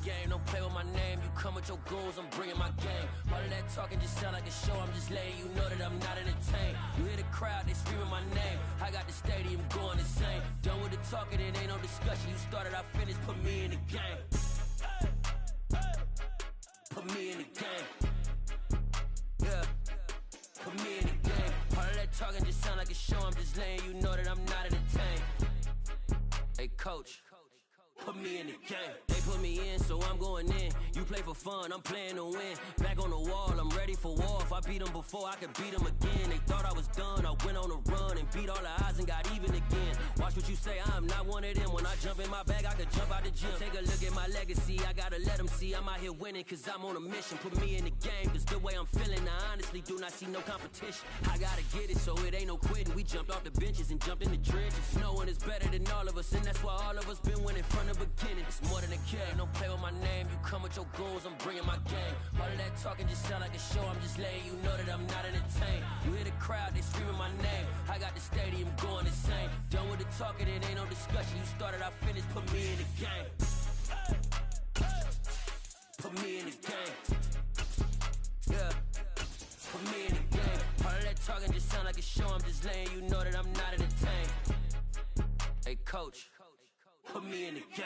game. Don't play with my name. You come with your goons, I'm bringing my game. All of that talking just sound like a show. I'm just letting you know that I'm not entertained. You hear the crowd, they screaming my name. I got the stadium going insane. Done with the talking, it ain't no discussion. You started, I finished, put me in the game. Put me in the game. Yeah. Put me in the game. All of that talking just sound like a show. I'm just letting you know that I'm not entertained. Hey, coach. Put me in the game. They put me in, so I'm going in. You play for fun, I'm playing to win. Back on the wall, I'm ready for war. If I beat them before, I could beat them again. They thought I was done, I went on a run and beat all the odds and got even again. Watch what you say, I'm not one of them. When I jump in my bag, I could jump out the gym. Take a look at my legacy, I gotta let them see I'm out here winning, cause I'm on a mission. Put me in the game, cause the way I'm feeling, I honestly do not see no competition. I gotta get it, so it ain't no quitting. We jumped off the benches and jumped in the trenches. No one is better than all of us, and that's why all of us been winning from the beginning. It's more than a game, don't play with my name. You come with your goons, I'm bringing my game. All of that talking just sound like a show. I'm just letting you know that I'm not entertained. You hear the crowd, they screaming my name. I got the stadium going insane. Done with the talking, it ain't no discussion. You started, I finished, put me in the game. Put me in the game. Yeah. Put me in the game. All of that talking just sound like a show. I'm just letting you know that I'm not entertained. Hey, coach. Put me in the game.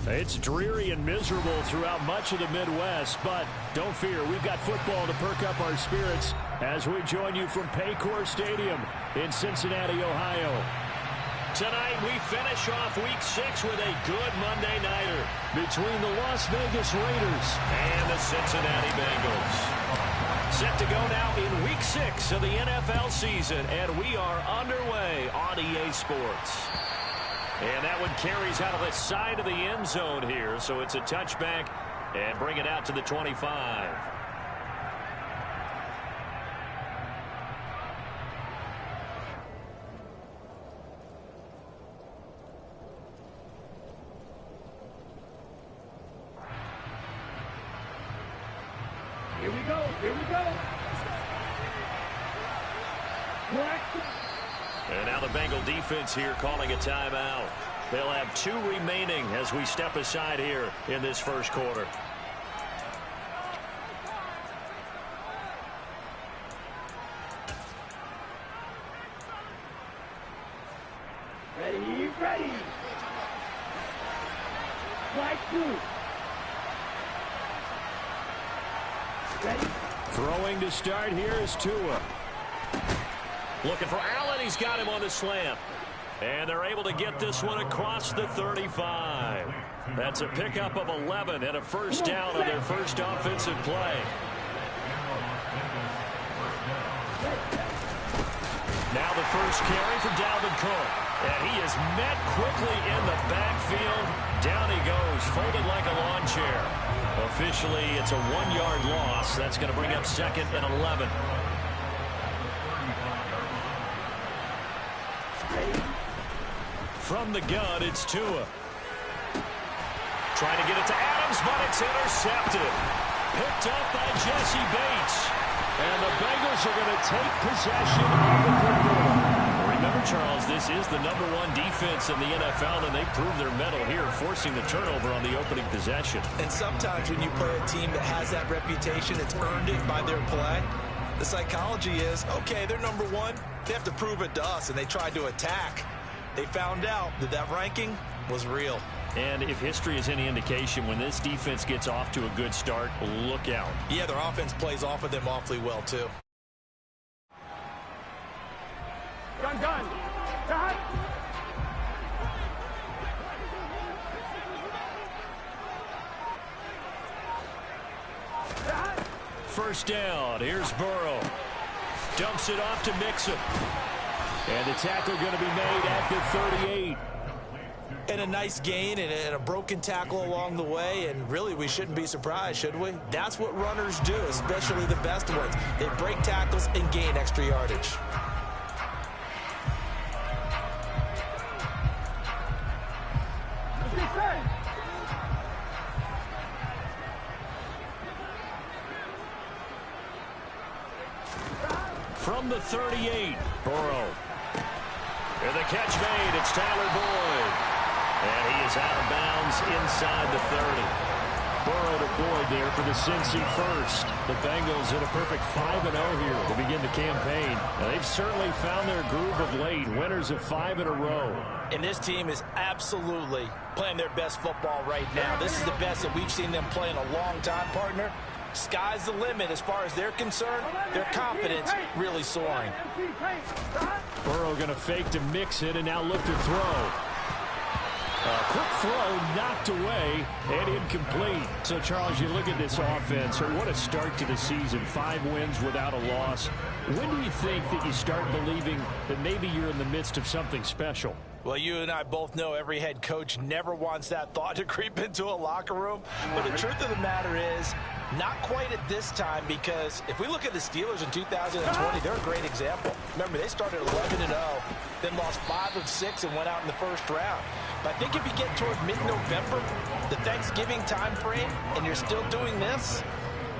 It's dreary and miserable throughout much of the Midwest, but don't fear, we've got football to perk up our spirits as we join you from Paycor Stadium in Cincinnati, Ohio. Tonight, we finish off Week 6 with a good Monday nighter between the Las Vegas Raiders and the Cincinnati Bengals. Set to go now in Week 6 of the NFL season, and we are underway on EA Sports. And that one carries out of the side of the end zone here, so it's a touchback and bring it out to the 25. Here we go. Here we go. And now the Bengal defense here calling a timeout. They'll have 2 remaining as we step aside here in this first quarter. Ready, ready. Strike 2. Ready. Throwing to start here is Tua. Looking for Allen. He's got him on the slant. And they're able to get this one across the 35. That's a pickup of 11 and a first down on their first offensive play. Now the first carry for Dalvin Cook. And he is met quickly in the backfield. Down he goes, folded like a lawn chair. Officially, it's a 1-yard loss. That's going to bring up 2nd and 11. From the gun, it's Tua. Trying to get it to Adams, but it's intercepted. Picked up by Jesse Bates. And the Bengals are going to take possession of the football. Remember, Charles, this is the #1 defense in the NFL, and they proved their mettle here, forcing the turnover on the opening possession. And sometimes when you play a team that has that reputation, it's earned it by their play. The psychology is, okay, they're #1. They have to prove it to us, and they tried to attack. They found out that that ranking was real. And if history is any indication, when this defense gets off to a good start, look out. Yeah, their offense plays off of them awfully well, too. Gun. Gun. First down. Here's Burrow. Dumps it off to Mixon. And the tackle going to be made at the 38. And a nice gain and a broken tackle along the way, and really we shouldn't be surprised, should we? That's what runners do, especially the best ones. They break tackles and gain extra yardage. from the 38. Burrow. And the catch made. It's Tyler Boyd. And he is out of bounds inside the 30. Burrow to Boyd there for the Cincy first. The Bengals in a perfect 5-0 here to begin the campaign. Now, they've certainly found their groove of late. Winners of 5 in a row. And this team is absolutely playing their best football right now. This is the best that we've seen them play in a long time, partner. Sky's the limit as far as they're concerned. Their confidence really soaring. Burrow going to fake to mix it and now look to throw. Quick throw knocked away and incomplete. So, Charles, you look at this offense. What a start to the season. 5 wins without a loss. When do you think that you start believing that maybe you're in the midst of something special? Well, you and I both know every head coach never wants that thought to creep into a locker room. But the truth of the matter is, not quite at this time, because if we look at the Steelers in 2020, they're a great example. Remember, they started 11-0, then lost 5 of 6 and went out in the first round. But I think if you get toward mid-November, the Thanksgiving time frame, and you're still doing this,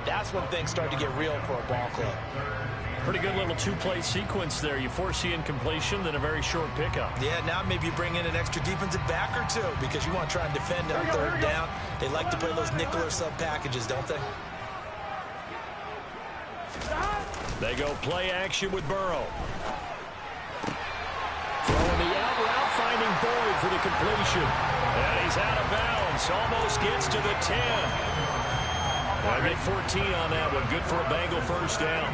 that's when things start to get real for a ball club. Pretty good little 2-play sequence there. You force the incompletion, then a very short pickup. Yeah, now maybe you bring in an extra defensive back or two because you want to try and defend on 3rd down. They like to play those nickel or sub packages, don't they? They go play action with Burrow. Throwing the out route, finding Boyd for the completion. And he's out of bounds. Almost gets to the 10. I get 14 on that one. Good for a Bengal first down.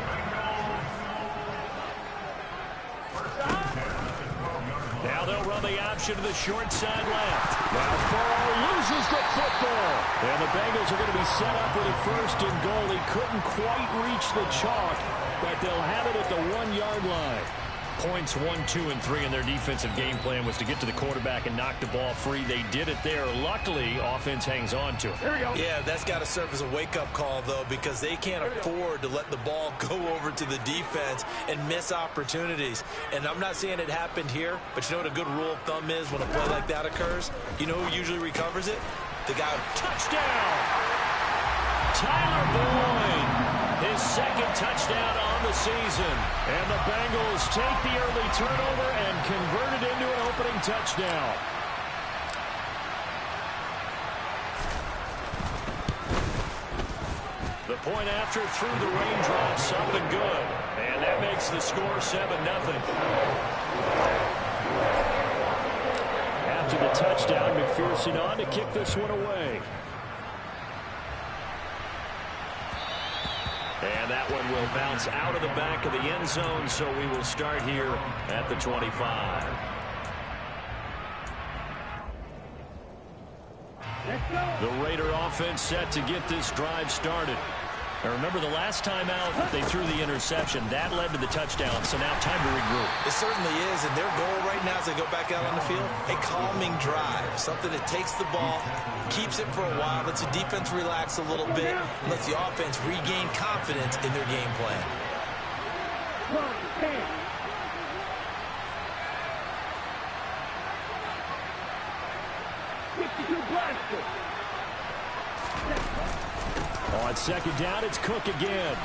Now they'll run the option to the short side left. Now Burrow loses the football. And the Bengals are going to be set up with a 1st and goal. He couldn't quite reach the chalk, but they'll have it at the 1-yard line. Points 1, 2, and 3 in their defensive game plan was to get to the quarterback and knock the ball free. They did it there. Luckily, offense hangs on to it. Here we go. Yeah, that's got to serve as a wake-up call, though, because they can't afford to let the ball go over to the defense and miss opportunities. And I'm not saying it happened here, but you know what a good rule of thumb is when a play like that occurs? You know who usually recovers it? The guy. Touchdown! Tyler Boyd. His 2nd touchdown on the season. And the Bengals take the early turnover and convert it into an opening touchdown. The point after through the raindrops, up and good. And that makes the score 7-0. After the touchdown, McPherson on to kick this one away. And that one will bounce out of the back of the end zone, so we will start here at the 25. The Raider offense set to get this drive started. Now remember, the last time out, they threw the interception. That led to the touchdown, so now time to regroup. It certainly is, and their goal right now as they go back out on the field, a calming drive, something that takes the ball, keeps it for a while, lets the defense relax a little bit, and lets the offense regain confidence in their game plan. 62 blaster. On 2nd down, it's Cook again.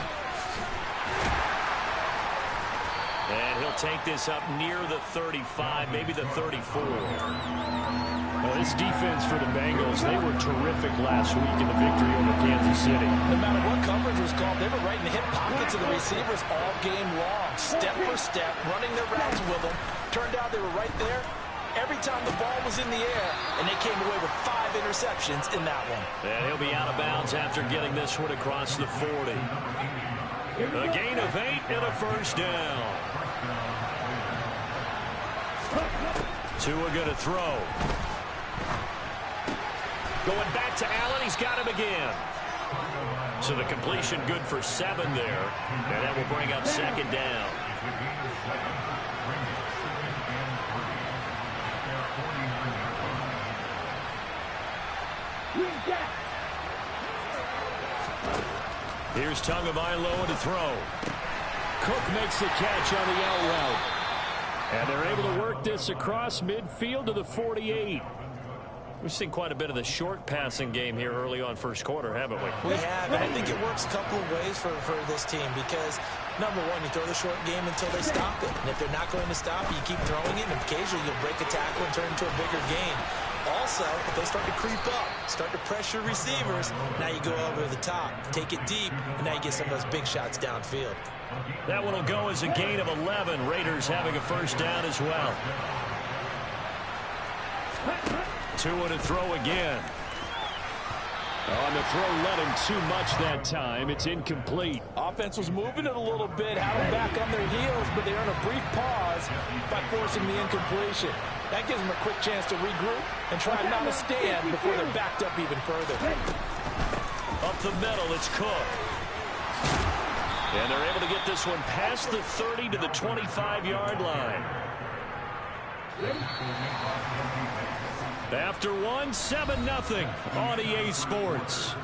And he'll take this up near the 35, maybe the 34. Well, this defense for the Bengals, they were terrific last week in the victory over Kansas City. No matter what coverage was called, they were right in the hip pockets of the receivers all game long. Step for step, running their routes with them. Turned out they were right there every time the ball was in the air, and they came away with 5 interceptions in that one. And he'll be out of bounds after getting this one across the 40. A gain of 8 and a first down. Tua going to throw. Going back to Allen. He's got him again. So the completion good for 7 there. And that will bring up 2nd down. Here's Tagovailoa to throw. Cook makes the catch on the out route. And they're able to work this across midfield to the 48. We've seen quite a bit of the short passing game here early on first quarter, haven't we? We have, and I think it works a couple of ways for this team because, number one, you throw the short game until they stop it. And if they're not going to stop it, you keep throwing it, and occasionally you'll break a tackle and turn it into a bigger gain. Also, if they start to creep up, start to pressure receivers, now you go over the top, take it deep, and now you get some of those big shots downfield. That one will go as a gain of 11. Raiders having a first down as well. 2 to throw again. On the throw, let him too much that time. It's incomplete. Offense was moving it a little bit, had them back on their heels, but they earn a brief pause by forcing the incompletion. That gives them a quick chance to regroup and try not to stand before they're backed up even further. Up the middle, it's Cook. And they're able to get this one past the 30 to the 25-yard line. After one, 7-0 on EA Sports.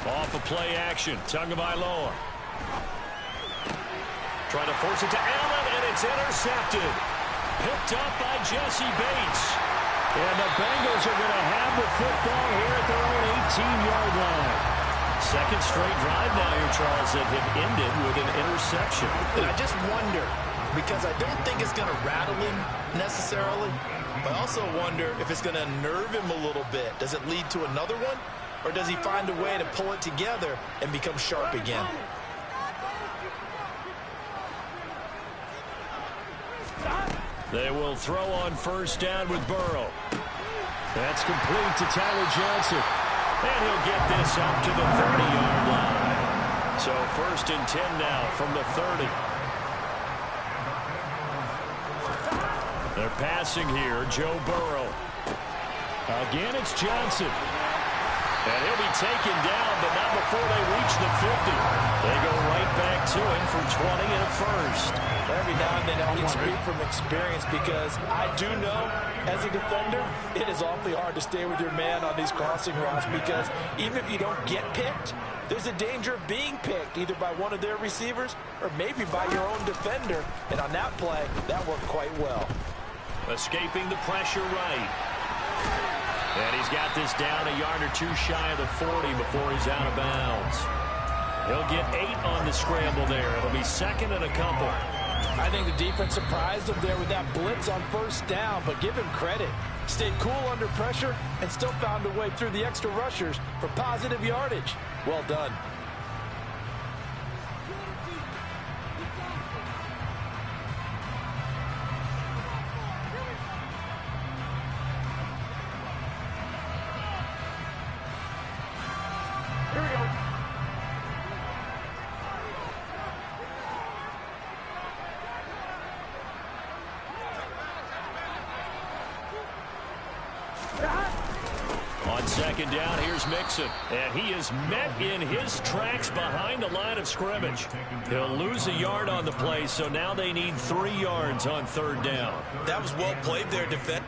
Off a play action, Tagovailoa. Trying to force it to Allen, and it's intercepted. Picked up by Jesse Bates. And the Bengals are going to have the football here at their own 18-yard line. Second straight drive now here, Charles, that have ended with an interception. And I just wonder, because I don't think it's going to rattle him necessarily, but I also wonder if it's going to unnerve him a little bit. Does it lead to another one? Or does he find a way to pull it together and become sharp again? They will throw on first down with Burrow. That's complete to Tyler Johnson. And he'll get this up to the 30-yard line. So 1st and 10 now from the 30. They're passing here, Joe Burrow. Again, it's Johnson. And he'll be taken down, but not before they reach the 50. They go right back to him for 20 and a first. Every now and then I can speak from experience because I do know as a defender it is awfully hard to stay with your man on these crossing routes because even if you don't get picked, there's a danger of being picked either by one of their receivers or maybe by your own defender. And on that play, that worked quite well. Escaping the pressure right. And he's got this down a yard or two shy of the 40 before he's out of bounds. He'll get 8 on the scramble there. It'll be 2nd and a couple. I think the defense surprised him there with that blitz on first down, but give him credit. Stayed cool under pressure and still found a way through the extra rushers for positive yardage. Well done. On 2nd down, here's Mixon. And he is met in his tracks behind the line of scrimmage. He'll lose a yard on the play, so now they need 3 yards on 3rd down. That was well played there, defense.